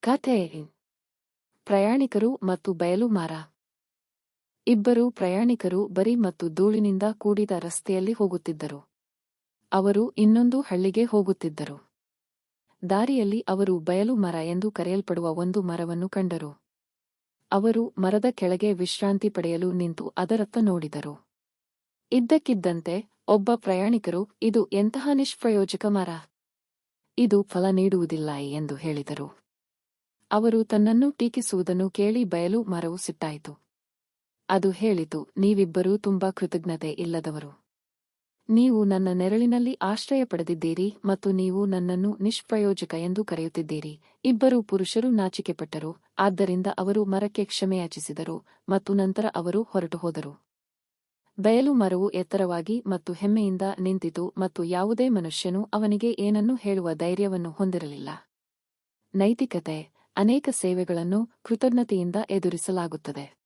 ಕಥೆ ಪ್ರಯಾಣಿಕರು ಮತ್ತು ಬಯಲು ಮರ. ಇಬ್ಬರು ಪ್ರಯಾಣಿಕರು ಬರಿ ಮತ್ತು ಧೂಳಿನಿಂದ ಕೂಡಿದ ರಸ್ತೆಯಲ್ಲಿ ಹೋಗುತ್ತಿದ್ದರು. ಅವರು ಇನ್ನೊಂದು ಹಳ್ಳಿಗೆ ಹೋಗುತ್ತಿದ್ದರು. ದಾರಿಯಲ್ಲಿ ಅವರು ಬಯಲು ಮರ ಎಂದು ಕರೆಯಲ್ಪಡುವ ಒಂದು ಮರವನ್ನು ಕಂಡರು. ಅವರು ಮರದ ಕೆಳಗೆ ವಿಶ್ರಾಂತಿ ಪಡೆಯಲು ನಿಂತು ಅದರತ್ತ ನೋಡಿದರು. ಇದ್ದಕ್ಕಿದ್ದಂತೆ ಒಬ್ಬ ಪ್ರಯಾಣಿಕರು, ಇದು ಎಂತಹ ನಿಷ್ಪ್ರಯೋಜಕ ಮರ! ಇದು ಫಲ ನೀಡುವುದಿಲ್ಲ ಎಂದು ಹೇಳಿದರು. ಅವರು ತನ್ನನ್ನು ಟೀಕಿಸುವುದನ್ನು ಕೇಳಿ ಬಯಲು ಮರವು ಸಿಟ್ಟಾಯಿತು. ಅದು ಹೇಳಿತು, ನೀವಿಬ್ಬರೂ ತುಂಬಾ ಕೃತಜ್ಞತೆ ಇಲ್ಲದವರು. ನೀವು ನನ್ನ ನೆರಳಿನಲ್ಲಿ ಆಶ್ರಯ ಪಡೆದಿದ್ದೀರಿ ಮತ್ತು ನೀವು ನನ್ನನ್ನು ನಿಷ್ಪ್ರಯೋಜಕ ಎಂದು ಕರೆಯುತ್ತಿದ್ದೀರಿ. ಇಬ್ಬರು ಪುರುಷರು ನಾಚಿಕೆಪಟ್ಟರು, ಆದ್ದರಿಂದ ಅವರು ಮರಕ್ಕೆ ಕ್ಷಮೆಯಾಚಿಸಿದರು ಮತ್ತು ನಂತರ ಅವರು ಹೊರಟು ಹೋದರು. ಬಯಲು ಮರವು ಎತ್ತರವಾಗಿ ಮತ್ತು ಹೆಮ್ಮೆಯಿಂದ ನಿಂತಿತು ಮತ್ತು ಯಾವುದೇ ಮನುಷ್ಯನು ಅವನಿಗೆ ಏನನ್ನೂ ಹೇಳುವ ಧೈರ್ಯವನ್ನು ಹೊಂದಿರಲಿಲ್ಲ. ನೈತಿಕತೆ. ಅನೇಕ ಸೇವೆಗಳನ್ನು ಕೃತಜ್ಞತೆಯಿಂದ ಎದುರಿಸಲಾಗುತ್ತದೆ.